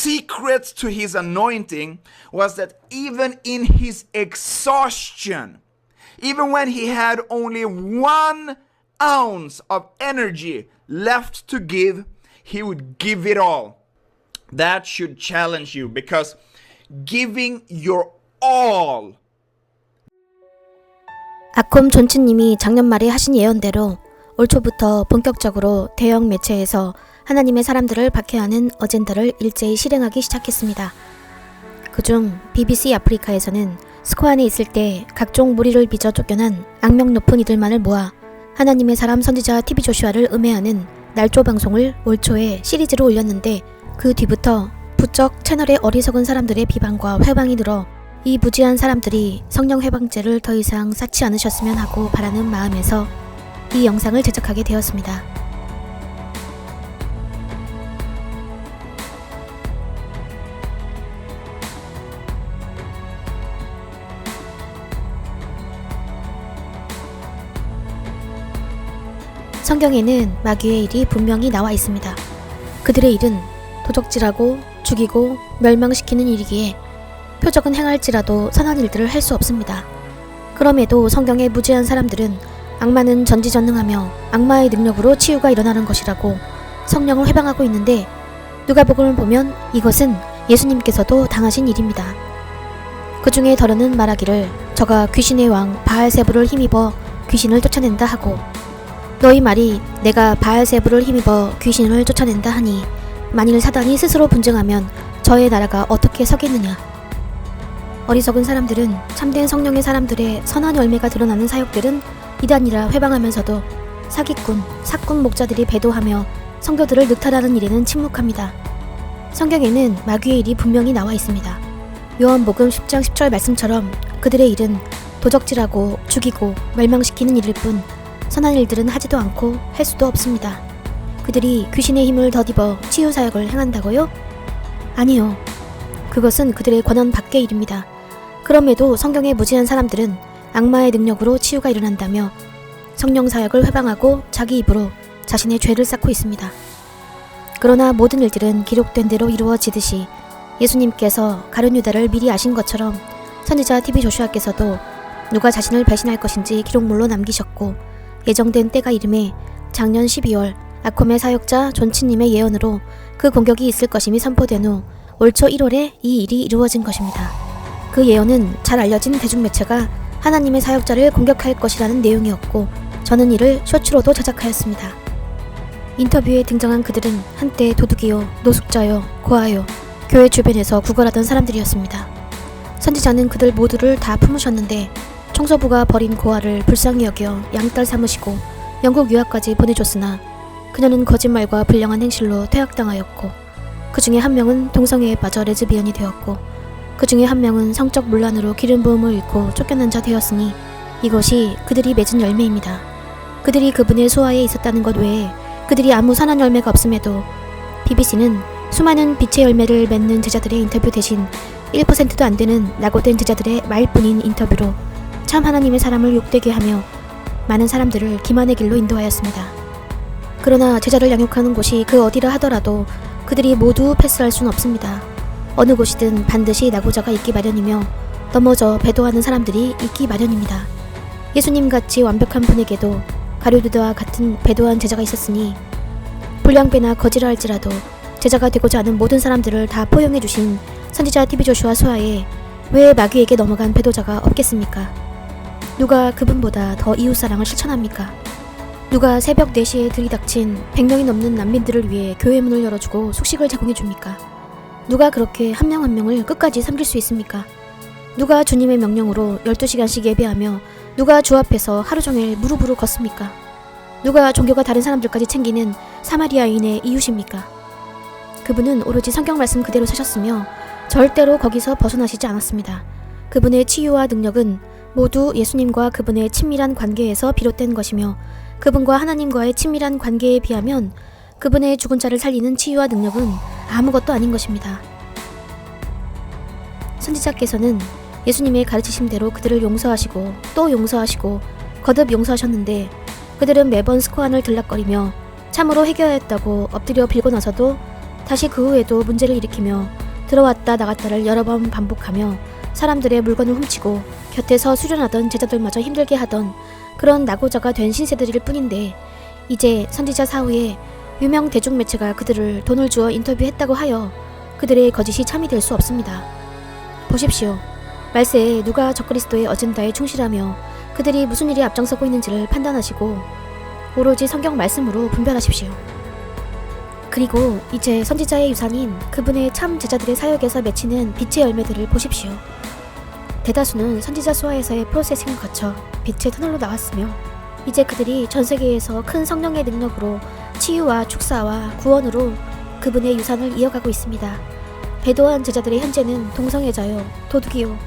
secret to his anointing was that even in his exhaustion, even when he had only 1 ounce of energy left to give, he would give it all. That should challenge you, because giving your all. 아콤 존치님이 작년 말에 하신 예언대로 올 초부터 본격적으로 대형 매체에서 하나님의 사람들을 박해하는 어젠다를 일제히 실행하기 시작했습니다. 그중 BBC 아프리카에서는 스코 안에 있을 때 각종 무리를 빚어 쫓겨난 악명 높은 이들만을 모아 하나님의 사람 선지자 TV 조슈아를 음해하는 날조 방송을 올 초에 시리즈로 올렸는데, 그 뒤부터 부쩍 채널의 어리석은 사람들의 비방과 회방이 늘어 이 무지한 사람들이 성령 회방죄를 더 이상 쌓지 않으셨으면 하고 바라는 마음에서 이 영상을 제작하게 되었습니다. 성경에는 마귀의 일이 분명히 나와 있습니다. 그들의 일은 도적질하고 죽이고 멸망시키는 일이기에 표적은 행할지라도 선한 일들을 할 수 없습니다. 그럼에도 성경의 무지한 사람들은 악마는 전지전능하며 악마의 능력으로 치유가 일어나는 것이라고 성령을 회방하고 있는데, 누가복음을 보면 이것은 예수님께서도 당하신 일입니다. 그 중에 더러는 말하기를 저가 귀신의 왕 바알세불을 힘입어 귀신을 쫓아낸다 하고, 너희 말이 내가 바알세불을 힘입어 귀신을 쫓아낸다 하니 만일 사단이 스스로 분증하면 저의 나라가 어떻게 서겠느냐. 어리석은 사람들은 참된 성령의 사람들의 선한 열매가 드러나는 사역들은 이단이라 회방하면서도 사기꾼, 사꾼 목자들이 배도하며 성도들을 늑탈하는 일에는 침묵합니다. 성경에는 마귀의 일이 분명히 나와 있습니다. 요한복음 10장 10절 말씀처럼 그들의 일은 도적질하고 죽이고 멸망시키는 일일 뿐 선한 일들은 하지도 않고 할 수도 없습니다. 그들이 귀신의 힘을 덧입어 치유사역을 행한다고요? 아니요. 그것은 그들의 권한 밖의 일입니다. 그럼에도 성경의 무지한 사람들은 악마의 능력으로 치유가 일어난다며 성령사역을 회방하고 자기 입으로 자신의 죄를 쌓고 있습니다. 그러나 모든 일들은 기록된 대로 이루어지듯이 예수님께서 가룟 유다를 미리 아신 것처럼 선지자 TV 조슈아께서도 누가 자신을 배신할 것인지 기록물로 남기셨고, 예정된 때가 이름에 작년 12월 아콤의 사역자 존치님의 예언으로 그 공격이 있을 것임이 선포된 후 올 초 1월에 이 일이 이루어진 것입니다. 그 예언은 잘 알려진 대중매체가 하나님의 사역자를 공격할 것이라는 내용이었고, 저는 이를 쇼츠로도 제작하였습니다. 인터뷰에 등장한 그들은 한때 도둑이요, 노숙자요, 고아요, 교회 주변에서 구걸하던 사람들이었습니다. 선지자는 그들 모두를 다 품으셨는데 청소부가 버린 고아를 불쌍히 여겨 양딸 삼으시고 영국 유학까지 보내줬으나 그녀는 거짓말과 불량한 행실로 퇴학당하였고, 그 중에 한 명은 동성애에 빠져 레즈비언이 되었고, 그 중에 한 명은 성적 문란으로 기름 부음을 잃고 쫓겨난 자 되었으니 이것이 그들이 맺은 열매입니다. 그들이 그분의 소아에 있었다는 것 외에 그들이 아무 선한 열매가 없음에도 BBC는 수많은 빛의 열매를 맺는 제자들의 인터뷰 대신 1%도 안 되는 낙오된 제자들의 말뿐인 인터뷰로 참 하나님의 사람을 욕되게 하며 많은 사람들을 기만의 길로 인도하였습니다. 그러나 제자를 양육하는 곳이 그 어디라 하더라도 그들이 모두 패스할 수는 없습니다. 어느 곳이든 반드시 낙오자가 있기 마련이며 넘어져 배도하는 사람들이 있기 마련입니다. 예수님같이 완벽한 분에게도 가룟유다와 같은 배도한 제자가 있었으니 불량배나 거지라 할지라도 제자가 되고자 하는 모든 사람들을 다 포용해 주신 선지자 TV 조슈아 소아에 왜 마귀에게 넘어간 배도자가 없겠습니까? 누가 그분보다 더 이웃사랑을 실천합니까? 누가 새벽 4시에 들이닥친 100명이 넘는 난민들을 위해 교회 문을 열어주고 숙식을 제공해줍니까? 누가 그렇게 한 명 한 명을 끝까지 섬길 수 있습니까? 누가 주님의 명령으로 12시간씩 예배하며 누가 주 앞에서 하루 종일 무릎으로 걷습니까? 누가 종교가 다른 사람들까지 챙기는 사마리아인의 이웃입니까? 그분은 오로지 성경 말씀 그대로 사셨으며 절대로 거기서 벗어나시지 않았습니다. 그분의 치유와 능력은 모두 예수님과 그분의 친밀한 관계에서 비롯된 것이며, 그분과 하나님과의 친밀한 관계에 비하면 그분의 죽은 자를 살리는 치유와 능력은 아무것도 아닌 것입니다. 선지자께서는 예수님의 가르치심대로 그들을 용서하시고 또 용서하시고 거듭 용서하셨는데, 그들은 매번 스코안을 들락거리며 참으로 해결하였다고 엎드려 빌고 나서도 다시 그 후에도 문제를 일으키며 들어왔다 나갔다를 여러 번 반복하며 사람들의 물건을 훔치고 곁에서 수련하던 제자들마저 힘들게 하던 그런 낙오자가 된 신세들일 뿐인데, 이제 선지자 사후에 유명 대중매체가 그들을 돈을 주어 인터뷰했다고 하여 그들의 거짓이 참이 될 수 없습니다. 보십시오. 말세에 누가 적그리스도의 어젠다에 충실하며 그들이 무슨 일이 앞장서고 있는지를 판단하시고 오로지 성경 말씀으로 분별하십시오. 그리고 이제 선지자의 유산인 그분의 참 제자들의 사역에서 맺히는 빛의 열매들을 보십시오. 대다수는 선지자 수하에서의 프로세싱을 거쳐 빛의 터널로 나왔으며, 이제 그들이 전 세계에서 큰 성령의 능력으로 치유와 축사와 구원으로 그분의 유산을 이어가고 있습니다. 배도한 제자들의 현재는 동성애자요, 도둑이요,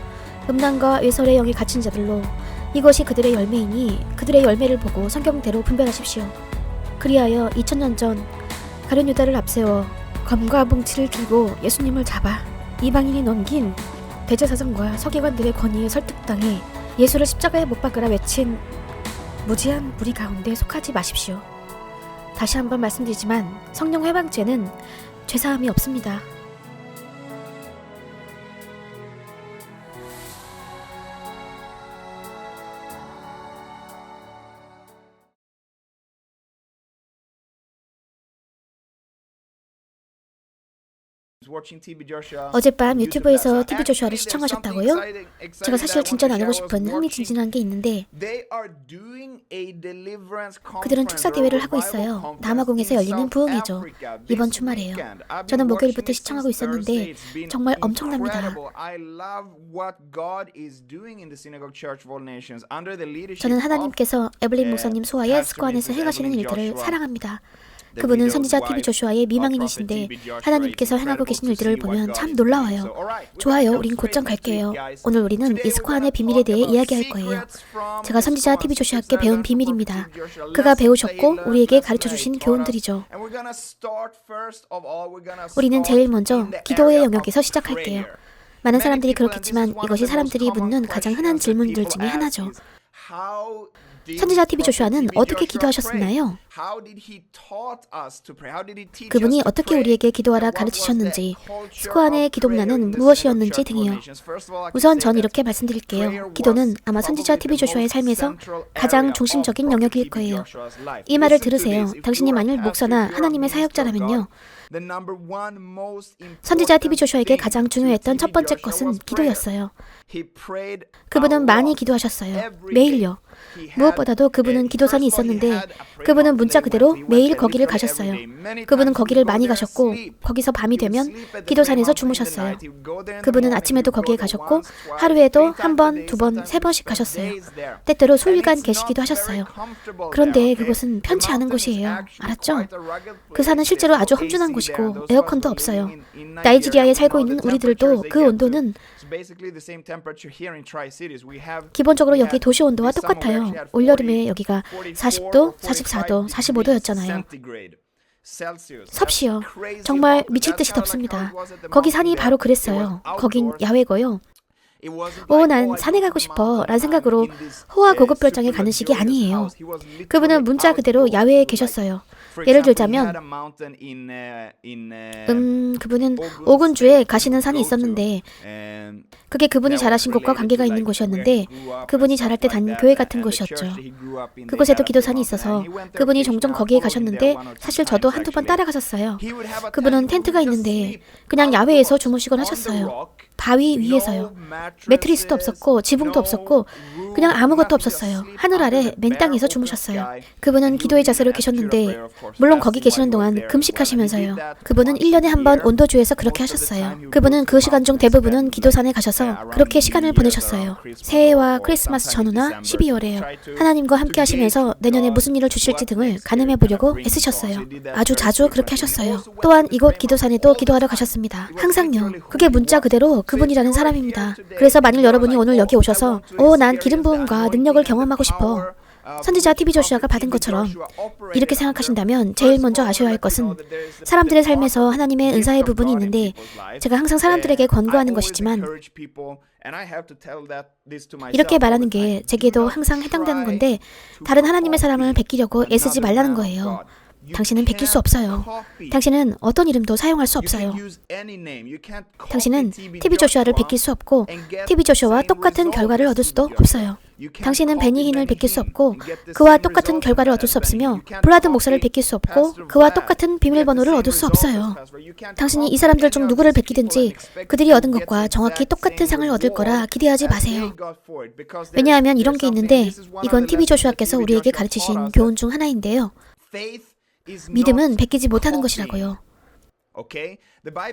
음란과 외설의 영에 갇힌 자들로, 이것이 그들의 열매이니 그들의 열매를 보고 성경대로 분별하십시오. 그리하여 2000년 전 가룟 유다를 앞세워 검과 뭉치를 들고 예수님을 잡아 이방인이 넘긴 대제사장과 서기관들의 권위에 설득당해 예수를 십자가에 못 박으라 외친 무지한 무리 가운데 속하지 마십시오. 다시 한번 말씀드리지만 성령 회방죄는 죄사함이 없습니다. 어젯밤 유튜브에서 TV 조슈아를 시청하셨다고요? 제가 사실 진짜 나누고 싶은 흥미진진한 게 있는데, 그들은 축사 대회를 하고 있어요. 남아공에서 열리는 부흥회죠. 이번 주말에요. 저는 목요일부터 시청하고 있었는데 정말 엄청납니다. 저는 하나님께서 에블린 목사님 소하에 스코안에서 행하시는 일들을 사랑합니다. 그분은 선지자 TV 조슈아의 미망인이신데 하나님께서 행하고 계신 일들을 보면 참 놀라워요. 좋아요, 우린 곧장 갈게요. 오늘 우리는 이스코안의 비밀에 대해 이야기할 거예요. 제가 선지자 TV 조슈아께 배운 비밀입니다. 그가 배우셨고 우리에게 가르쳐주신 교훈들이죠. 우리는 제일 먼저 기도의 영역에서 시작할게요. 많은 사람들이 그렇겠지만 이것이 사람들이 묻는 가장 흔한 질문들 중에 하나죠. 선지자 TV 조슈아는 어떻게 기도하셨었나요? 그분이 어떻게 우리에게 기도하라 가르치셨는지, 스코안의 기도 문화는 무엇이었는지 등이요. 우선 전 이렇게 말씀드릴게요. 기도는 아마 선지자 TV 조슈아의 삶에서 가장 중심적인 영역일 거예요. 이 말을 들으세요. 당신이 만일 목사나 하나님의 사역자라면요, 선지자 TV 조슈아에게 가장 중요했던 첫 번째 것은 기도였어요. 그분은 많이 기도하셨어요. 매일요. 무엇보다도 그분은 기도산이 있었는데 그분은 문자 그대로 매일 거기를 가셨어요. 그분은 거기를 많이 가셨고 거기서 밤이 되면 기도산에서 주무셨어요. 그분은 아침에도 거기에 가셨고 하루에도 한 번, 두 번, 세 번씩 가셨어요. 때때로 수일간 계시기도 하셨어요. 그런데 그곳은 편치 않은 곳이에요. 알았죠? 그 산은 실제로 아주 험준한 곳이고 에어컨도 없어요. 나이지리아에 살고 있는 우리들도 그 온도는 기본적으로 여기 도시 온도와 똑같아요. 올여름에 여기가 40도, 44도, 45도였잖아요. 섭씨요. 정말 미칠 듯이 덥습니다. 거기 산이 바로 그랬어요. 거긴 야외고요. 난 산에 가고 싶어 라는 생각으로 호화 고급별장에 가는 식이 아니에요. 그분은 문자 그대로 야외에 계셨어요. 예를 들자면 그분은 오군주에 가시는 산이 있었는데 그게 그분이 자라신 곳과 관계가 있는 곳이었는데 그분이 자랄 때 다닌 교회 같은 곳이었죠. 그곳에도 기도산이 있어서 그분이 종종 거기에 가셨는데 사실 저도 한두 번 따라갔었어요. 그분은 텐트가 있는데 그냥 야외에서 주무시곤 하셨어요. 바위 위에서요. 매트리스도 없었고 지붕도 없었고 그냥 아무것도 없었어요. 하늘 아래 맨 땅에서 주무셨어요. 그분은 기도의 자세로 계셨는데 물론 거기 계시는 동안 금식하시면서요. 그분은 1년에 한 번 온도주에서 그렇게 하셨어요. 그분은 그 시간 중 대부분은 기도산에 가셔서 그렇게 시간을 보내셨어요. 새해와 크리스마스 전후나 12월에요. 하나님과 함께 하시면서 내년에 무슨 일을 주실지 등을 가늠해 보려고 애쓰셨어요. 아주 자주 그렇게 하셨어요. 또한 이곳 기도산에도 기도하러 가셨습니다. 항상요. 그게 문자 그대로 그분이라는 사람입니다. 그래서 만일 여러분이 오늘 여기 오셔서 난 기름 부음과 능력을 경험하고 싶어, 선지자 TV 조슈아가 받은 것처럼 이렇게 생각하신다면 제일 먼저 아셔야 할 것은 사람들의 삶에서 하나님의 은사의 부분이 있는데, 제가 항상 사람들에게 권고하는 것이지만 이렇게 말하는 게 제게도 항상 해당되는 건데, 다른 하나님의 사람을 베끼려고 애쓰지 말라는 거예요. 당신은 베낄 수 없어요. 당신은 어떤 이름도 사용할 수 없어요. 당신은 TV 조슈아를 베낄 수 없고 TV 조슈아와 똑같은 결과를 얻을 수도 없어요. 당신은 베니힌을 베낄 수 없고 그와 똑같은 결과를 얻을 수 없으며 블라드 목사를 베낄 수 없고 그와 똑같은 비밀번호를 얻을 수 없어요. 당신이 이 사람들 중 누구를 베끼든지 그들이 얻은 것과 정확히 똑같은 상을 얻을 거라 기대하지 마세요. 왜냐하면 이런 게 있는데 이건 TV 조슈아께서 우리에게 가르치신 교훈 중 하나인데요. 믿음은 베끼지 못하는 것이라고요.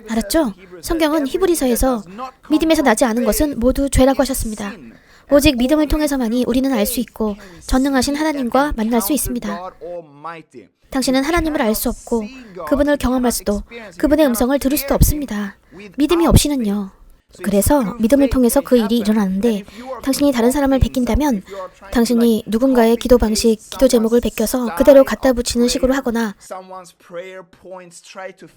알았죠? 성경은 히브리서에서 믿음에서 나지 않은 것은 모두 죄라고 하셨습니다. 오직 믿음을 통해서만이 우리는 알 수 있고 전능하신 하나님과 만날 수 있습니다. 당신은 하나님을 알 수 없고 그분을 경험할 수도 그분의 음성을 들을 수도 없습니다. 믿음이 없이는요. 그래서 믿음을 통해서 그 일이 일어나는데 당신이 다른 사람을 베낀다면 당신이 누군가의 기도 방식, 기도 제목을 베껴서 그대로 갖다 붙이는 식으로 하거나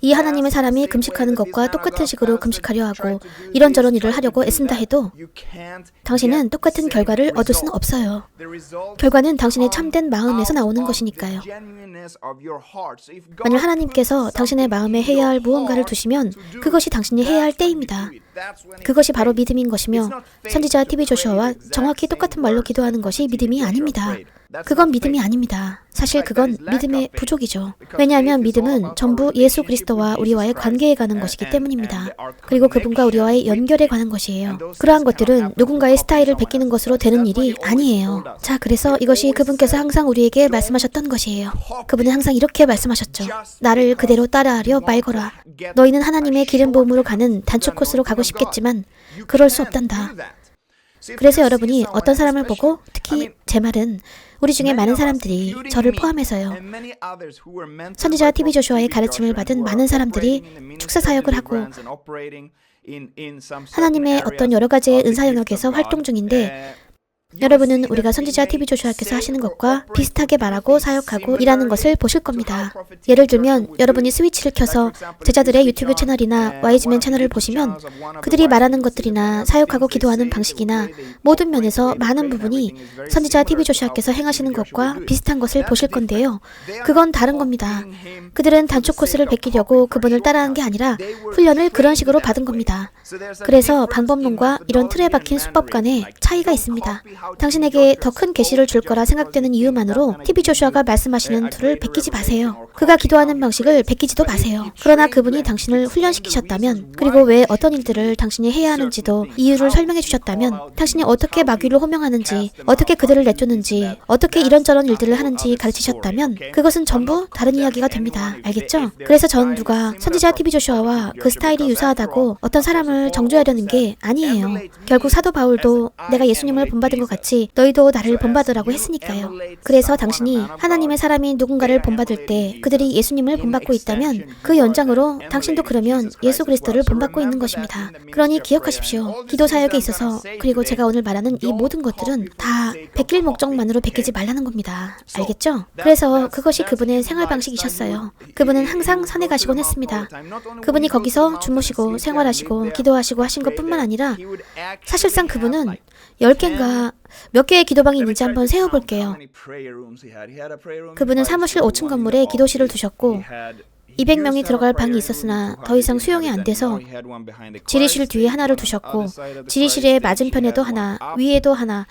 이 하나님의 사람이 금식하는 것과 똑같은 식으로 금식하려 하고 이런저런 일을 하려고 애쓴다 해도 당신은 똑같은 결과를 얻을 수는 없어요. 결과는 당신의 참된 마음에서 나오는 것이니까요. 만약 하나님께서 당신의 마음에 해야 할 무언가를 두시면 그것이 당신이 해야 할 때입니다. 그것이 바로 믿음인 것이며 선지자 TV 조슈아와 정확히 똑같은 말로 기도하는 것이 믿음이 아닙니다. 그건 믿음이 아닙니다. 사실 그건 믿음의 부족이죠. 왜냐하면 믿음은 전부 예수 그리스도와 우리와의 관계에 관한 것이기 때문입니다. 그리고 그분과 우리와의 연결에 관한 것이에요. 그러한 것들은 누군가의 스타일을 베끼는 것으로 되는 일이 아니에요. 자, 그래서 이것이 그분께서 항상 우리에게 말씀하셨던 것이에요. 그분은 항상 이렇게 말씀하셨죠. 나를 그대로 따라하려 말거라. 너희는 하나님의 기름 부음으로 가는 단축 코스로 가고 싶겠지만 그럴 수 없단다. 그래서 여러분이 어떤 사람을 보고, 특히 제 말은 우리 중에 많은 사람들이 저를 포함해서요. 선지자 TV 조슈아의 가르침을 받은 많은 사람들이 축사 사역을 하고 하나님의 어떤 여러 가지의 은사 영역에서 활동 중인데 여러분은 우리가 선지자 TV 조슈아께서 하시는 것과 비슷하게 말하고 사역하고 일하는 것을 보실 겁니다. 예를 들면 여러분이 스위치를 켜서 제자들의 유튜브 채널이나 YG맨 채널을 보시면 그들이 말하는 것들이나 사역하고 기도하는 방식이나 모든 면에서 많은 부분이 선지자 TV 조슈아께서 행하시는 것과 비슷한 것을 보실 건데요. 그건 다른 겁니다. 그들은 단축 코스를 베끼려고 그분을 따라한 게 아니라 훈련을 그런 식으로 받은 겁니다. 그래서 방법론과 이런 틀에 박힌 수법 간에 차이가 있습니다. 당신에게 더 큰 계시를 줄 거라 생각되는 이유만으로 TV 조슈아가 말씀하시는 툴을 베끼지 마세요. 그가 기도하는 방식을 베끼지도 마세요. 그러나 그분이 당신을 훈련시키셨다면, 그리고 왜 어떤 일들을 당신이 해야 하는지도 이유를 설명해 주셨다면, 당신이 어떻게 마귀를 호명하는지, 어떻게 그들을 내쫓는지, 어떻게 이런저런 일들을 하는지 가르치셨다면 그것은 전부 다른 이야기가 됩니다. 알겠죠? 그래서 전 누가 선지자 TV 조슈아와 그 스타일이 유사하다고 어떤 사람을 정죄하려는 게 아니에요. 결국 사도 바울도 내가 예수님을 본받은 것 같이 너희도 나를 본받으라고 했으니까요. 그래서 당신이 하나님의 사람이 누군가를 본받을 때 그들이 예수님을 본받고 있다면 그 연장으로 당신도 그러면 예수 그리스도를 본받고 있는 것입니다. 그러니 기억하십시오. 기도 사역에 있어서, 그리고 제가 오늘 말하는 이 모든 것들은 다 베낄 목적만으로 베끼지 말라는 겁니다. 알겠죠? 그래서 그것이 그분의 생활 방식이셨어요. 그분은 항상 산에 가시곤 했습니다. 그분이 거기서 주무시고 생활하시고 기도하시고 하신 것뿐만 아니라 사실상 그분은 10개인가 몇 개의 기도방이 있는지 한번 세어볼게요. 그분은 사무실 5층 건물에 기도실을 두셨고 200명이 들어갈 방이 있었으나 더 이상 수용이 안 돼서 지리실 뒤에 하나를 두셨고 지리실의 맞은편에도 하나, 위에도 하나,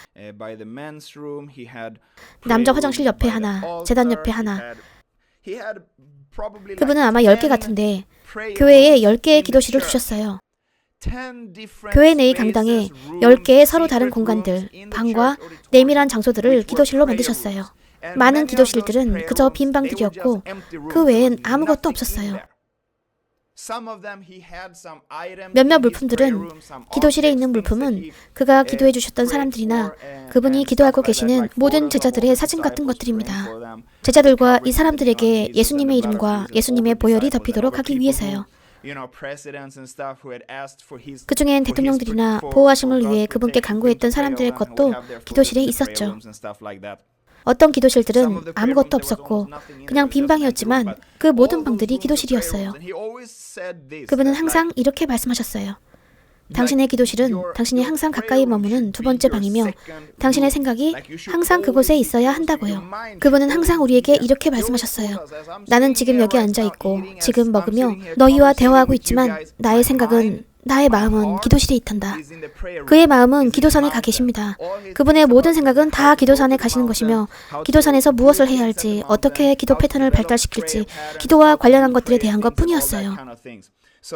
남자 화장실 옆에 하나, 제단 옆에 하나. 그분은 아마 10개 같은데 교회에 10개의 기도실을 두셨어요. 교회 내의 강당에 10개의 서로 다른 공간들, 방과 내밀한 장소들을 기도실로 만드셨어요. 많은 기도실들은 그저 빈 방들이었고 그 외엔 아무것도 없었어요. 몇몇 물품들은, 기도실에 있는 물품은 그가 기도해 주셨던 사람들이나 그분이 기도하고 계시는 모든 제자들의 사진 같은 것들입니다. 제자들과 이 사람들에게 예수님의 이름과 예수님의 보혈이 덮이도록 하기 위해서요. 그 중엔 대통령들이나 보호하심을 위해 그분께 간구했던 사람들의 것도 기도실에 있었죠. 어떤 기도실들은 아무것도 없었고 그냥 빈 방이었지만 그 모든 방들이 기도실이었어요. 그분은 항상 이렇게 말씀하셨어요. 당신의 기도실은 당신이 항상 가까이 머무는 두 번째 방이며 당신의 생각이 항상 그곳에 있어야 한다고요. 그분은 항상 우리에게 이렇게 말씀하셨어요. 나는 지금 여기 앉아 있고 지금 먹으며 너희와 대화하고 있지만 나의 생각은 나의 마음은 기도실에 있단다. 그의 마음은 기도산에 가 계십니다. 그분의 모든 생각은 다 기도산에 가시는 것이며 기도산에서 무엇을 해야 할지, 어떻게 기도 패턴을 발달시킬지, 기도와 관련한 것들에 대한 것뿐이었어요.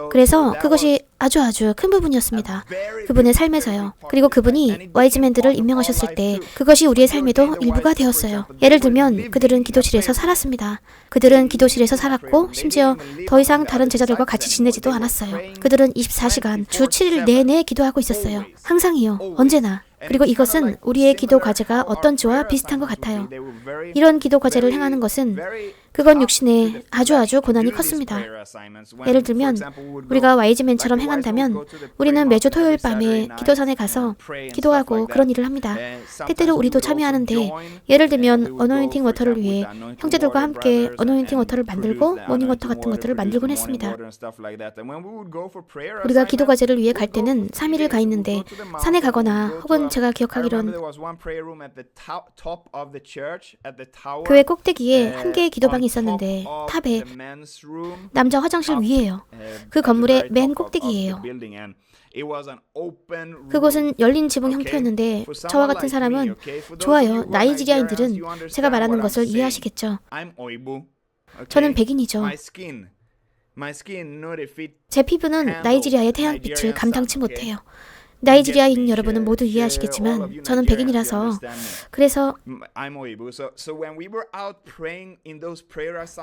그래서 그것이 아주 큰 부분이었습니다. 그분의 삶에서요. 그리고 그분이 와이즈맨들을 임명하셨을 때 그것이 우리의 삶에도 일부가 되었어요. 예를 들면 그들은 기도실에서 살았습니다. 그들은 기도실에서 살았고 심지어 더 이상 다른 제자들과 같이 지내지도 않았어요. 그들은 24시간 주 7일 내내 기도하고 있었어요. 항상이요. 언제나. 그리고 이것은 우리의 기도 과제가 어떤지와 비슷한 것 같아요. 이런 기도 과제를 행하는 것은 그건 육신에 아주 고난이 컸습니다. 예를 들면 우리가 와이즈맨처럼 행한다면 우리는 매주 토요일 밤에 기도산에 가서 기도하고 그런 일을 합니다. 때때로 우리도 참여하는데 예를 들면 어노인팅 워터를 위해 형제들과 함께 어노인팅 워터를 만들고 모닝워터 같은 것들을 만들곤 했습니다. 우리가 기도 과제를 위해 갈 때는 3일을 가 있는데 산에 가거나 혹은 제가 기억하기론 교회 꼭대기에 한 개의 기도방이 있었는데 탑에 남자 화장실 위에요. 그 건물의 맨 꼭대기예요. 그곳은 열린 지붕 형태였는데 저와 같은 사람은 좋아요. 나이지리아인들은 제가 말하는 것을 이해하시겠죠. 저는 백인이죠. 제 피부는 나이지리아의 태양빛을 감당치 못해요. 나이지리아인 여러분은 모두 이해하시겠지만 저는 백인이라서 그래서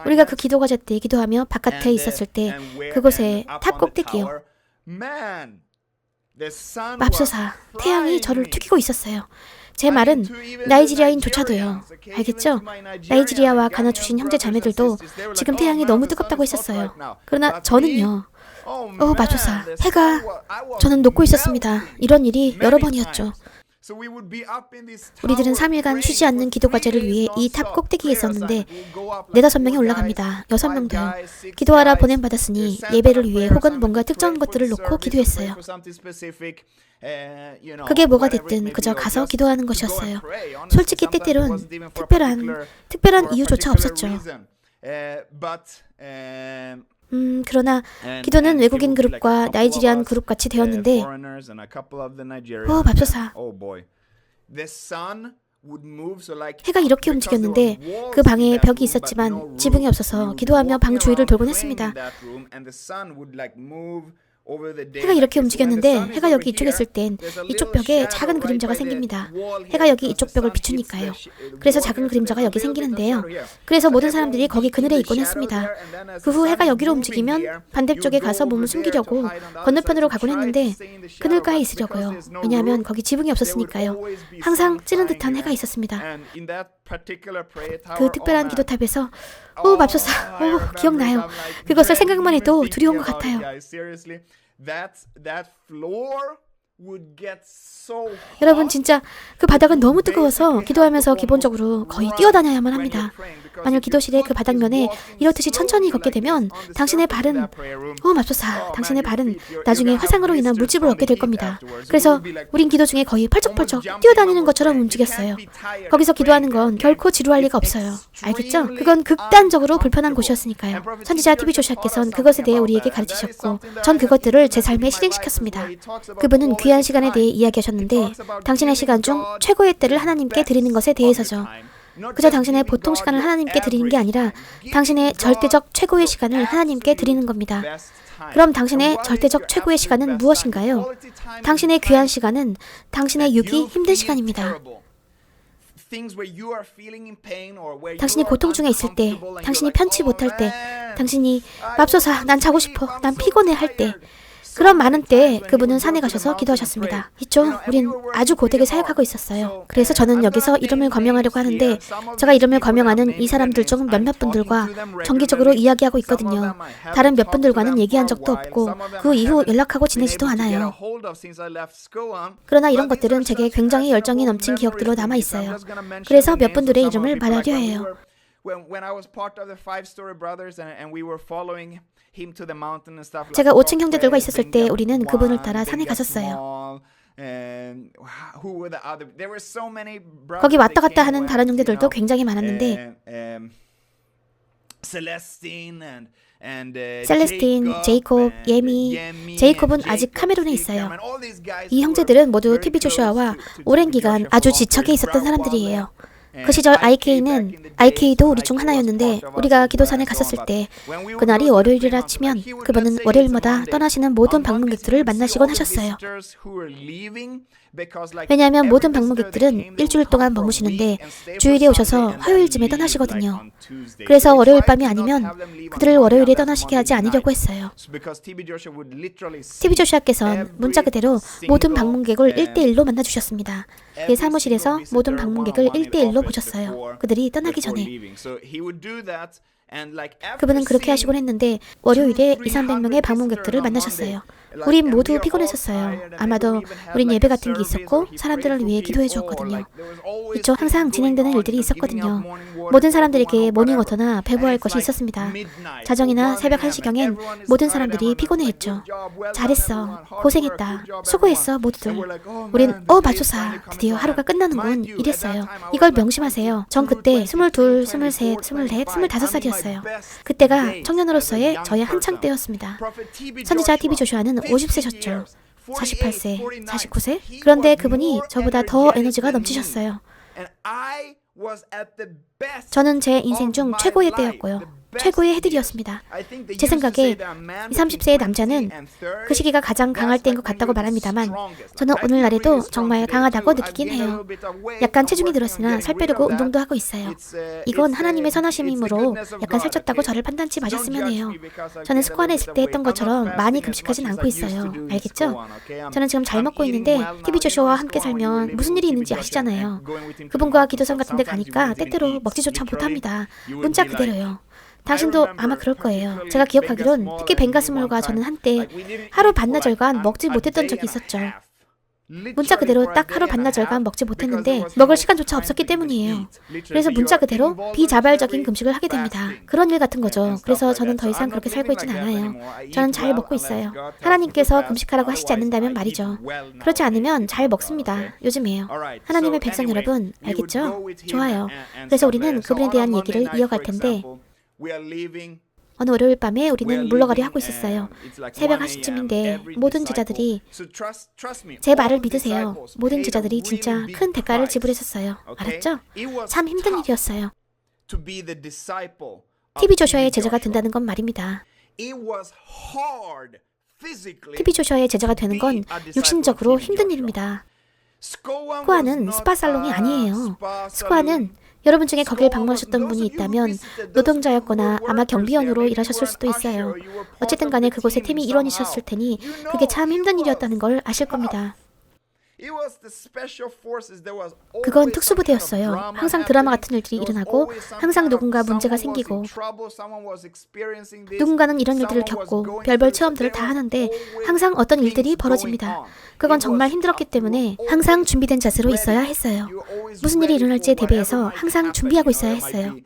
우리가 그 기도 과제 때 기도하며 바깥에 있었을 때 그곳에 탑 꼭대기요. 맙소사 태양이 저를 튀기고 있었어요. 제 말은 나이지리아인조차도요. 알겠죠? 나이지리아와 가나 주신 형제 자매들도 지금 태양이 너무 뜨겁다고 했었어요. 그러나 저는요. 맙소사 해가 저는 녹고 있었습니다. 이런 일이 여러 번이었죠. 우리들은 3일간 쉬지 않는 기도 과제를 위해 이 탑 꼭대기에 있었는데 4-5명이 올라갑니다. 6명도요. 기도하라 보냄받았으니 예배를 위해 혹은 뭔가 특정한 것들을 놓고 기도했어요. 그게 뭐가 됐든 그저 가서 기도하는 것이었어요. 솔직히 때때론 특별한 이유조차 없었죠. 그러나 기도는 외국인 그룹과 나이지리안 그룹 같이 되었는데 맙소사 해가 이렇게 움직였는데 그 방에 벽이 있었지만 지붕이 없어서 기도하며 방 주위를 돌곤 했습니다. 해가 이렇게 움직였는데 해가 여기 이쪽에 있을 땐 이쪽 벽에 작은 그림자가 생깁니다. 해가 여기 이쪽 벽을 비추니까요. 그래서 작은 그림자가 여기 생기는데요. 그래서 모든 사람들이 거기 그늘에 있곤 했습니다. 그 후 해가 여기로 움직이면 반대쪽에 가서 몸을 숨기려고 건너편으로 가곤 했는데 그늘가에 있으려고요. 왜냐하면 거기 지붕이 없었으니까요. 항상 찌는 듯한 해가 있었습니다. 그 특별한 기도탑에서 맙소사 기억나요. 그것을 생각만 해도 두려운 것 같아요. 여러분 진짜 그 바닥은 너무 뜨거워서 기도하면서 기본적으로 거의 뛰어다녀야만 합니다. 만약 기도실의 그 바닥면에 이렇듯이 천천히 걷게 되면 당신의 발은 맙소사 당신의 발은 나중에 화상으로 인한 물집을 얻게 될 겁니다. 그래서 우린 기도 중에 거의 펄쩍펄쩍 뛰어다니는 것처럼 움직였어요. 거기서 기도하는 건 결코 지루할 리가 없어요. 알겠죠? 그건 극단적으로 불편한 곳이었으니까요. 선지자 TV 조시아께서는 그것에 대해 우리에게 가르치셨고 전 그것들을 제 삶에 실행시켰습니다. 그분은 귀한 시간에 대해 이야기하셨는데 당신의 시간 중 최고의 때를 하나님께 드리는 것에 대해서죠. 그저 당신의 보통 시간을 하나님께 드리는 게 아니라 당신의 절대적 최고의 시간을 하나님께 드리는 겁니다. 그럼 당신의 절대적 최고의 시간은 무엇인가요? 당신의 귀한 시간은 당신의 육이 힘든 시간입니다. 당신이 고통 중에 있을 때, 당신이 편치 못할 때, 당신이 맙소사 난 자고 싶어, 난 피곤해 할 때 그런 많은 때에 그분은 산에 가셔서 기도하셨습니다. 있죠? 우린 아주 고되게 사역하고 있었어요. 그래서 저는 여기서 이름을 거명하려고 하는데 제가 이름을 거명하는 이 사람들 중 몇몇 분들과 정기적으로 이야기하고 있거든요. 다른 몇 분들과는 얘기한 적도 없고 그 이후 연락하고 지내지도 않아요. 그러나 이런 것들은 제게 굉장히 열정이 넘친 기억들로 남아있어요. 그래서 몇 분들의 이름을 말하려 해요. when I was part of the Five Story Brothers and we were following him to the mountain and stuff. 제가 5층 형제들과 있었을 때 우리는 그분을 따라 산에 갔었어요. 거기 왔다 갔다 하는 다른 형제들도 굉장히 많았는데 셀레스틴, 제이콥, 예미. 제이콥은 아직 카메룬에 있어요. 이 형제들은 모두 TB 조슈아와 오랜 기간 아주 지척에 있었던 사람들이에요. 그 시절 IK도 우리 중 하나였는데 우리가 기도산에 갔었을 때 그날이 월요일이라 치면 그분은 월요일마다 떠나시는 모든 방문객들을 만나시곤 하셨어요. 왜냐하면 모든 방문객들은 일주일 동안 머무시는데 주일에 오셔서 화요일쯤에 떠나시거든요. 그래서 월요일 밤이 아니면 그들을 월요일에 떠나시게 하지 않으려고 했어요. TB 조슈아께서는 문자 그대로 모든 방문객을 1대1로 만나주셨습니다. 그의 사무실에서 모든 방문객을 1대1로 보셨어요. 그들이 떠나기 전에. 그분은 그렇게 하시곤 했는데 월요일에 200~300명의 방문객들을 만나셨어요. 우린 모두 피곤했었어요. 아마도 우린 예배 같은 게 있었고 사람들을 위해 기도해 주었거든요. 그쵸, 항상 진행되는 일들이 있었거든요. 모든 사람들에게 모닝워터나 배부할 것이 있었습니다. 자정이나 새벽 1시경엔 모든 사람들이 피곤해했죠. 잘했어, 고생했다, 수고했어 모두들. 우린 맙소사, 드디어 하루가 끝나는군 이랬어요. 이걸 명심하세요. 전 그때 22, 23, 24, 25살이었어요. 그때가 청년으로서의 저의 한창 때였습니다. 선지자 TB 조슈아는 50세셨죠. 48세, 49세? 그런데 그분이 저보다 더 에너지가 넘치셨어요. 저는 제 인생 중 최고의 때였고요. 최고의 해들이었습니다. 제 생각에 20, 30세의 남자는 그 시기가 가장 강할 때인 것 같다고 말합니다만 저는 오늘날에도 정말 강하다고 느끼긴 해요. 약간 체중이 들었으나 살 빼려고 운동도 하고 있어요. 이건 하나님의 선하심이므로 약간 살쪘다고 저를 판단치 마셨으면 해요. 저는 습관에 있을 때 했던 것처럼 많이 금식하진 않고 있어요. 알겠죠? 저는 지금 잘 먹고 있는데 TB 조슈아와 함께 살면 무슨 일이 있는지 아시잖아요. 그분과 기도선 같은 데 가니까 때때로 먹지조차 못합니다. 문자 그대로요. 당신도 아마 그럴 거예요. 제가 기억하기론 특히 벵가스몰과 저는 한때 하루 반나절간 먹지 못했던 적이 있었죠. 문자 그대로 딱 하루 반나절간 먹지 못했는데 먹을 시간조차 없었기 때문이에요. 그래서 문자 그대로 비자발적인 금식을 하게 됩니다. 그런 일 같은 거죠. 그래서 저는 더 이상 그렇게 살고 있진 않아요. 저는 잘 먹고 있어요. 하나님께서 금식하라고 하시지 않는다면 말이죠. 그렇지 않으면 잘 먹습니다. 요즘에요. 하나님의 백성 여러분, 알겠죠? 좋아요. 그래서 우리는 그분에 대한 얘기를 이어갈 텐데 어느 월요일 밤에 우리는 물러가려 하고 있었어요. 새벽 1시쯤인데 모든 제자들이 제 말을 믿으세요. 모든 제자들이 진짜 큰 대가를 지불했었어요. 알았죠? 참 힘든 일이었어요. TB 조슈아의 제자가 된다는 건 말입니다. TB 조슈아의 제자가 되는 건 육신적으로 힘든 일입니다. 스코아는 스파 살롱이 아니에요. 스코아는 여러분 중에 거길 방문하셨던 분이 있다면 노동자였거나 아마 경비원으로 일하셨을 수도 있어요. 어쨌든 간에 그곳의 팀이 일원이셨을 테니 그게 참 힘든 일이었다는 걸 아실 겁니다. 그건 특수부대였어요. 항상 드라마 같은 일들이 일어나고 항상 누군가 문제가 생기고 누군가는 이런 일들을 겪고 별별 체험들을 다 하는데 항상 어떤 일들이 벌어집니다. 그건 정말 힘들었기 때문에 항상 준비된 자세로 있어야 했어요. 무슨 일이 일어날지에 대비해서 항상 준비하고 있어야 했어요.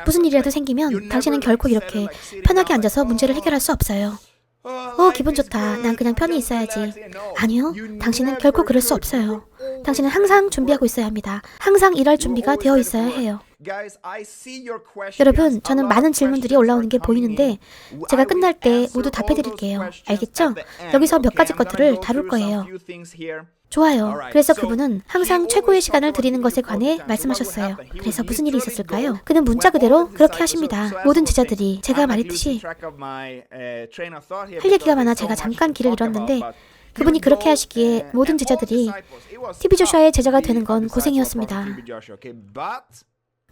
무슨 일이라도 생기면 당신은 결코 이렇게 편하게 앉아서 문제를 해결할 수 없어요. 기분 좋다. 난 그냥 편히 있어야지. 아니요. 당신은 결코 그럴 수 없어요. 당신은 항상 준비하고 있어야 합니다. 항상 일할 준비가 되어 있어야 해요. 여러분, 저는 많은 질문들이 올라오는 게 보이는데 제가 끝날 때 모두 답해드릴게요. 알겠죠? 여기서 몇 가지 것들을 다룰 거예요. 좋아요. 그래서 그분은 항상 최고의 시간을 드리는 것에 관해 말씀하셨어요. 그래서 무슨 일이 있었을까요? 그는 문자 그대로 그렇게 하십니다. 모든 제자들이 제가 말했듯이 할 얘기가 많아 제가 잠깐 길을 잃었는데 그분이 그렇게 하시기에 모든 제자들이 TB 조슈아의 제자가 되는 건 고생이었습니다.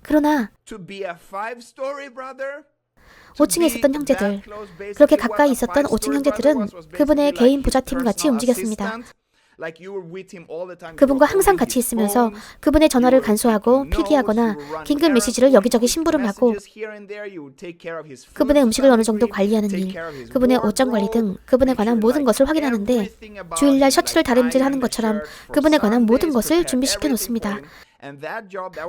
그러나 5층에 있었던 형제들, 그렇게 가까이 있었던 5층 형제들은 그분의 개인 보좌팀 같이 움직였습니다. 그분과 항상 같이 있으면서 그분의 전화를 간수하고 필기하거나 긴급 메시지를 여기저기 심부름하고 그분의 음식을 어느 정도 관리하는 일, 그분의 옷장 관리 등 그분에 관한 모든 것을 확인하는데 주일날 셔츠를 다림질하는 것처럼 그분에 관한 모든 것을 준비시켜 놓습니다.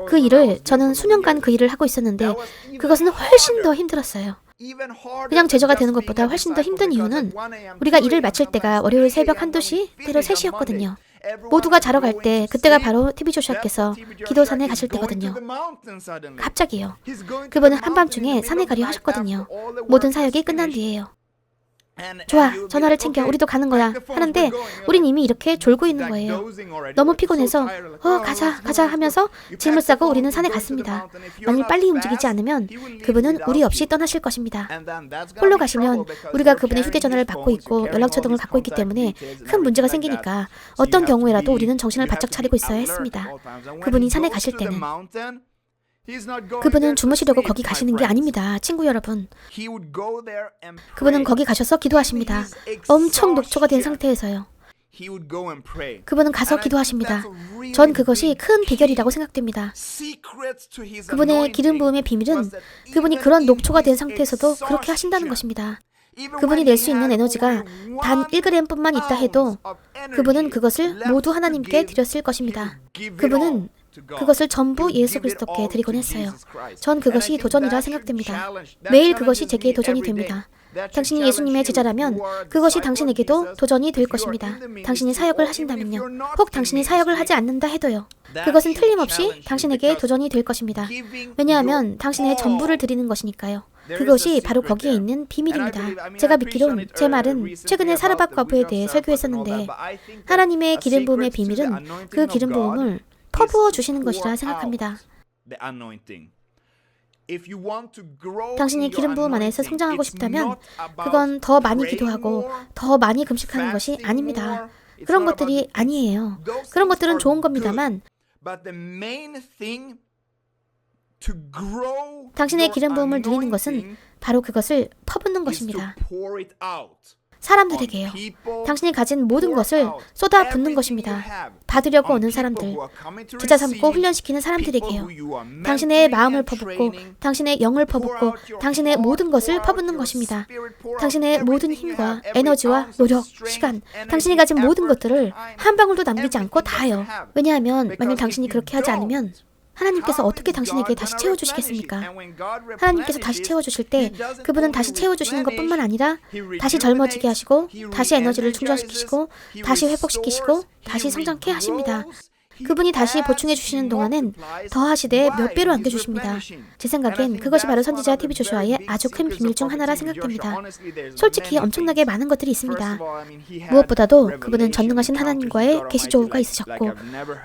그 일을 저는 수년간 그 일을 하고 있었는데 그것은 훨씬 더 힘들었어요. 그냥 제자가 되는 것보다 훨씬 더 힘든 이유는 우리가 일을 마칠 때가 월요일 새벽 1-2시, 때로 3시였거든요. 모두가 자러 갈 때 그때가 바로 TV 조슈아께서 기도산에 가실 때거든요. 갑자기요. 그분은 한밤중에 산에 가려 하셨거든요. 모든 사역이 끝난 뒤에요. 좋아, 전화를 챙겨. 우리도 가는 거야. 하는데 우린 이미 이렇게 졸고 있는 거예요. 너무 피곤해서 가자 하면서 짐을 싸고 우리는 산에 갔습니다. 만일 빨리 움직이지 않으면 그분은 우리 없이 떠나실 것입니다. 홀로 가시면 우리가 그분의 휴대전화를 받고 있고 연락처 등을 갖고 있기 때문에 큰 문제가 생기니까 어떤 경우에라도 우리는 정신을 바짝 차리고 있어야 했습니다. 그분이 산에 가실 때는 그분은 주무시려고 거기 가시는 게 아닙니다. 친구 여러분. 그분은 거기 가셔서 기도하십니다. 엄청 녹초가 된 상태에서요. 그분은 가서 기도하십니다. 전 그것이 큰 비결이라고 생각됩니다. 그분의 기름 부음의 비밀은 그분이 그런 녹초가 된 상태에서도 그렇게 하신다는 것입니다. 그분이 낼 수 있는 에너지가 단 1g뿐만 있다 해도 그분은 그것을 모두 하나님께 드렸을 것입니다. 그분은 그것을 전부 예수 그리스도께 드리곤 했어요. 전 그것이 도전이라 생각됩니다. 매일 그것이 제게 도전이 됩니다. 당신이 예수님의 제자라면 그것이 당신에게도 도전이 될 것입니다. 당신이 사역을 하신다면요. 혹 당신이 사역을 하지 않는다 해도요. 그것은 틀림없이 당신에게 도전이 될 것입니다. 왜냐하면 당신의 전부를 드리는 것이니까요. 그것이 바로 거기에 있는 비밀입니다. 제가 믿기론 제 말은 최근에 사르밧 과부에 대해 설교했었는데 하나님의 기름 부음의 비밀은 그 기름 부음을 퍼부어 주시는 것이라 생각합니다. 당신이 기름 부음 안에서 성장하고 싶다면 그건 더 많이 기도하고 더 많이 금식하는 것이 아닙니다. 그런 것들이 아니에요. 그런 것들은 좋은 겁니다만 당신의 기름 부음을 누리는 것은 바로 그것을 퍼붓는 것입니다. 사람들에게요. 당신이 가진 모든 것을 쏟아 붓는 것입니다. 받으려고 오는 사람들, 제자 삼고 훈련시키는 사람들에게요. 당신의 마음을 퍼붓고 당신의 영을 퍼붓고 당신의 모든 것을 퍼붓는 것입니다. 당신의 모든 힘과 에너지와 노력, 시간, 당신이 가진 모든 것들을 한 방울도 남기지 않고 다해요. 왜냐하면 만일 당신이 그렇게 하지 않으면 하나님께서 어떻게 당신에게 다시 채워주시겠습니까? 하나님께서 다시 채워주실 때 그분은 다시 채워주시는 것뿐만 아니라 다시 젊어지게 하시고 다시 에너지를 충전시키시고 다시 회복시키시고 다시 성장케 하십니다. 그분이 다시 보충해 주시는 동안엔 더하시되 몇 배로 안겨주십니다. 제 생각엔 그것이 바로 선지자 TV 조슈아의 아주 큰 비밀 중 하나라 생각됩니다. 솔직히 엄청나게 많은 것들이 있습니다. 무엇보다도 그분은 전능하신 하나님과의 계시 조우가 있으셨고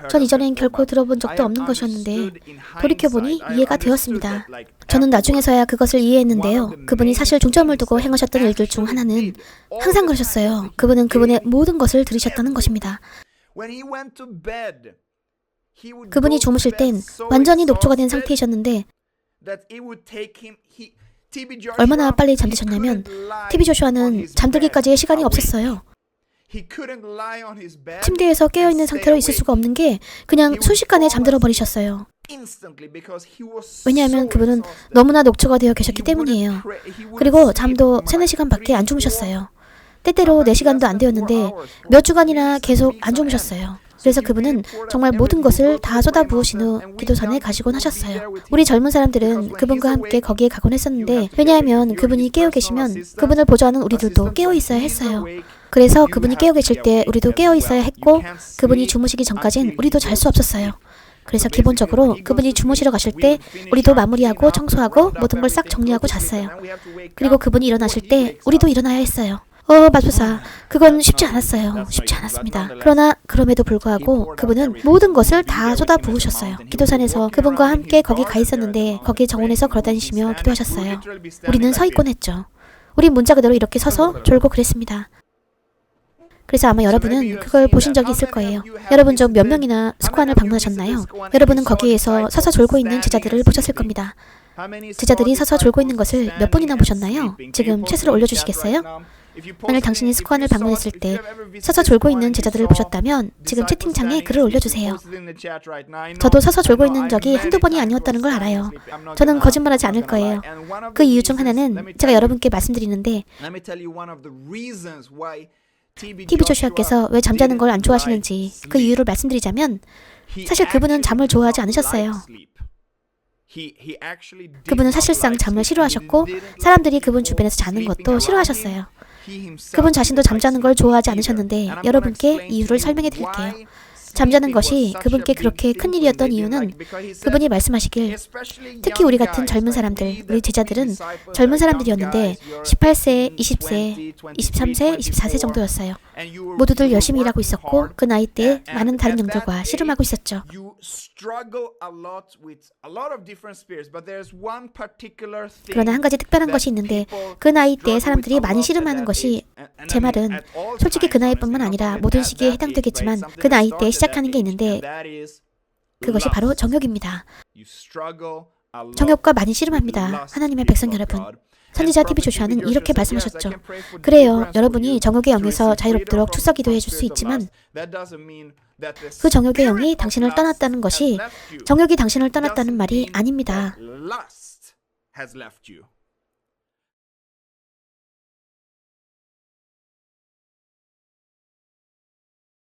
전 이전엔 결코 들어본 적도 없는 것이었는데 돌이켜보니 이해가 되었습니다. 저는 나중에서야 그것을 이해했는데요. 그분이 사실 중점을 두고 행하셨던 일들 중 하나는 항상 그러셨어요. 그분은 그분의 모든 것을 들으셨다는 것입니다. 그분이 주무실 땐 완전히 녹초가 된 상태이셨는데 얼마나 빨리 잠드셨냐면 TV 조슈아는 잠들기까지의 시간이 없었어요. 침대에서 깨어있는 상태로 있을 수가 없는 게 그냥 순식간에 잠들어 버리셨어요. 왜냐하면 그분은 너무나 녹초가 되어 계셨기 때문이에요. 그리고 잠도 3-4시간밖에 안 주무셨어요. 때때로 4시간도 안 되었는데 몇 주간이나 계속 안 주무셨어요. 그래서 그분은 정말 모든 것을 다 쏟아부으신 후 기도산에 가시곤 하셨어요. 우리 젊은 사람들은 그분과 함께 거기에 가곤 했었는데 왜냐하면 그분이 깨어 계시면 그분을 보좌하는 우리들도 깨어 있어야 했어요. 그래서 그분이 깨어 계실 때 우리도 깨어 있어야 했고 그분이 주무시기 전까진 우리도 잘 수 없었어요. 그래서 기본적으로 그분이 주무시러 가실 때 우리도 마무리하고 청소하고 모든 걸 싹 정리하고 잤어요. 그리고 그분이 일어나실 때 우리도 일어나야 했어요. 맙소사. 그건 쉽지 않았어요. 쉽지 않았습니다. 그러나 그럼에도 불구하고 그분은 모든 것을 다 쏟아부으셨어요. 기도산에서 그분과 함께 거기 가 있었는데 거기 정원에서 걸어다니시며 기도하셨어요. 우리는 서 있곤 했죠. 우리 문자 그대로 이렇게 서서 졸고 그랬습니다. 그래서 아마 여러분은 그걸 보신 적이 있을 거예요. 여러분 중 몇 명이나 스코안을 방문하셨나요? 여러분은 거기에서 서서 졸고 있는 제자들을 보셨을 겁니다. 제자들이 서서 졸고 있는 것을 몇 분이나 보셨나요? 지금 챗으로 올려주시겠어요? 만일 당신이 스코안을 방문했을 때 서서 졸고 있는 제자들을 보셨다면 지금 채팅창에 글을 올려주세요. 저도 서서 졸고 있는 적이 한두 번이 아니었다는 걸 알아요. 저는 거짓말하지 않을 거예요. 그 이유 중 하나는 제가 여러분께 말씀드리는데 TV 조슈아께서 왜 잠자는 걸 안 좋아하시는지 그 이유를 말씀드리자면 사실 그분은 잠을 좋아하지 않으셨어요. 그분은 사실상 잠을 싫어하셨고 사람들이 그분 주변에서 자는 것도 싫어하셨어요. 그분 자신도 잠자는 걸 좋아하지 않으셨는데 여러분께 이유를 설명해 드릴게요. 잠자는 것이 그분께 그렇게 큰 일이었던 이유는 그분이 말씀하시길 특히 우리 같은 젊은 사람들, 우리 제자들은 젊은 사람들이었는데 18세, 20세, 23세, 24세 정도였어요. 모두들 열심히 일하고 있었고 그 나이 때에 많은 다른 영들과 씨름하고 있었죠. 그러나 한 가지 특별한 것이 있는데 그 나이 때에 사람들이 많이 씨름하는 것이 제 말은 솔직히 그 나이뿐만 아니라 모든 시기에 해당되겠지만 그 나이 때에 시작하는 게 있는데 그것이 바로 정욕입니다. 정욕과 많이 씨름합니다. 하나님의 백성 여러분. 선지자 TV 조슈아는 이렇게 말씀하셨죠. 그래요. 여러분이 정욕의 영에서 자유롭도록 축사 기도해 줄 수 있지만 그 정욕의 영이 당신을 떠났다는 것이 정욕이 당신을 떠났다는 말이 아닙니다.